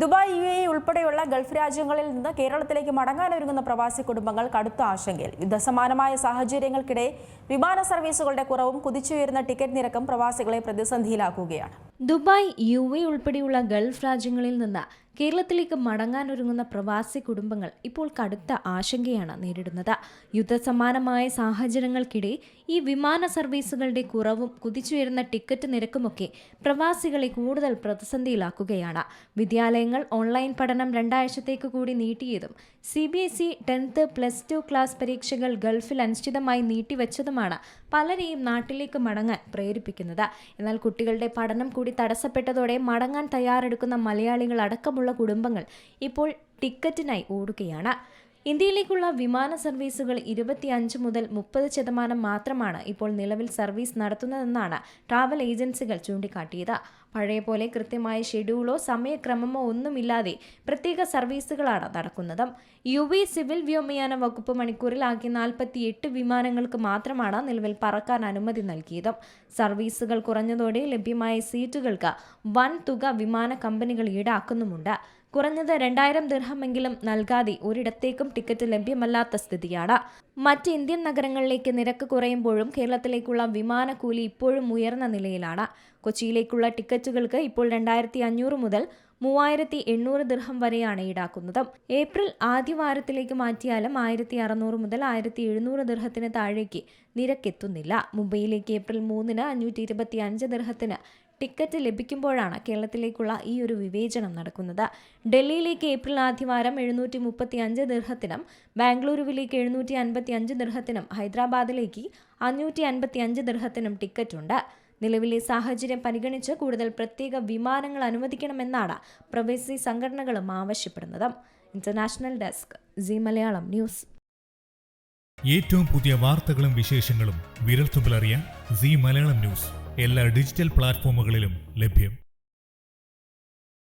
Dubai, UAE ഉൾപ്പെടെയുള്ള Gulf രാജ്യങ്ങളിൽ നിന്ന് കേരളത്തിലേക്ക് മടങ്ങാനൊരുങ്ങുന്ന പ്രവാസി കുടുംബങ്ങൾ കടുത്ത ആശങ്കയിൽ. യുദ്ധസമാനമായ സാഹചര്യങ്ങൾക്കിടെ വിമാന സർവീസുകളുടെ കുറവും കുതിച്ചുയരുന്ന ടിക്കറ്റ് നിരക്കും പ്രവാസികളെ പ്രതിസന്ധിയിലാക്കുകയാണ്. ദുബായ്, UAE ഉൾപ്പെടെയുള്ള ഗൾഫ് രാജ്യങ്ങളിൽ നിന്ന് കേരളത്തിലേക്ക് മടങ്ങാനൊരുങ്ങുന്ന പ്രവാസി കുടുംബങ്ങൾ ഇപ്പോൾ കടുത്ത ആശങ്കയാണ് നേരിടുന്നത്. യുദ്ധസമാനമായ സാഹചര്യങ്ങൾക്കിടെ ഈ വിമാന സർവീസുകളുടെ കുറവും കുതിച്ചുയരുന്ന ടിക്കറ്റ് നിരക്കുമൊക്കെ പ്രവാസികളെ കൂടുതൽ പ്രതിസന്ധിയിലാക്കുകയാണ്. വിദ്യാലയങ്ങൾ ഓൺലൈൻ പഠനം 2 ആഴ്ചത്തേക്ക് കൂടി നീട്ടിയതും CBSE 10th, +2 ക്ലാസ് പരീക്ഷകൾ ഗൾഫിൽ അനിശ്ചിതമായി നീട്ടിവെച്ചതുമാണ് പലരെയും നാട്ടിലേക്ക് മടങ്ങാൻ പ്രേരിപ്പിക്കുന്നത്. എന്നാൽ കുട്ടികളുടെ പഠനം കൂടി തടസ്സപ്പെട്ടതോടെ മടങ്ങാൻ തയ്യാറെടുക്കുന്ന മലയാളികൾ അടക്കമുള്ള കുടുംബങ്ങൾ ഇപ്പോൾ ടിക്കറ്റിനായി ഓടുകയാണ്. ഇന്ത്യയിലേക്കുള്ള വിമാന സർവീസുകൾ 25 മുതൽ 30% മാത്രമാണ് ഇപ്പോൾ നിലവിൽ സർവീസ് നടത്തുന്നതെന്നാണ് ട്രാവൽ ഏജൻസികൾ ചൂണ്ടിക്കാട്ടിയത്. പഴയ പോലെ കൃത്യമായ ഷെഡ്യൂളോ സമയക്രമമോ ഒന്നുമില്ലാതെ പ്രത്യേക സർവീസുകളാണ് നടക്കുന്നത്. UAE സിവിൽ വ്യോമയാന വകുപ്പ് മണിക്കൂറിൽ ആകെ 48 വിമാനങ്ങൾക്ക് മാത്രമാണ് നിലവിൽ പറക്കാൻ അനുമതി നൽകിയത്. സർവീസുകൾ കുറഞ്ഞതോടെ ലഭ്യമായ സീറ്റുകൾക്ക് വൻ തുക വിമാന കമ്പനികൾ ഈടാക്കുന്നുമുണ്ട്. കുറഞ്ഞത് 2000 ദിർഹമെങ്കിലും നൽകാതെ ഒരിടത്തേക്കും ടിക്കറ്റ് ലഭ്യമല്ലാത്ത സ്ഥിതിയാണ്. മറ്റ് ഇന്ത്യൻ നഗരങ്ങളിലേക്ക് നിരക്ക് കുറയുമ്പോഴും കേരളത്തിലേക്കുള്ള വിമാനക്കൂലി ഇപ്പോഴും ഉയർന്ന നിലയിലാണ്. കൊച്ചിയിലേക്കുള്ള ടിക്കറ്റുകൾക്ക് ഇപ്പോൾ 2500 മുതൽ 3800 ദിർഹം വരെയാണ് ഈടാക്കുന്നത്. ഏപ്രിൽ ആദ്യവാരത്തിലേക്ക് മാറ്റിയാലും 1600 മുതൽ 1700 ദിർഹത്തിന് താഴേക്ക് നിരക്കെത്തുന്നില്ല. മുംബൈയിലേക്ക് ഏപ്രിൽ 3-ന് 525 ദിർഹത്തിന് ടിക്കറ്റ് ലഭിക്കുമ്പോഴാണ് കേരളത്തിലേക്കുള്ള ഈ ഒരു വിവേചനം നടക്കുന്നത്. ഡൽഹിയിലേക്ക് ഏപ്രിൽ ആദ്യവാരം 735 ദിർഹത്തിനും ബാംഗ്ലൂരുവിലേക്ക് 755 ദിർഹത്തിനും ഹൈദരാബാദിലേക്ക് 555 ദിർഹത്തിനും ടിക്കറ്റുണ്ട്. നിലവിലെ സാഹചര്യം പരിഗണിച്ച് കൂടുതൽ പ്രത്യേക വിമാനങ്ങൾ അനുവദിക്കണമെന്നാണ് പ്രവാസി സംഘടനകളും ആവശ്യപ്പെടുന്നത്. International desk, Zee Malayalam news. ഏറ്റവും പുതിയ വാർത്തകളും വിശേഷങ്ങളും വിരൽത്തുമ്പിലറിയാൻ സീ മലയാളം ന്യൂസ് എല്ലാ ഡിജിറ്റൽ പ്ലാറ്റ്ഫോമുകളിലും ലഭ്യം.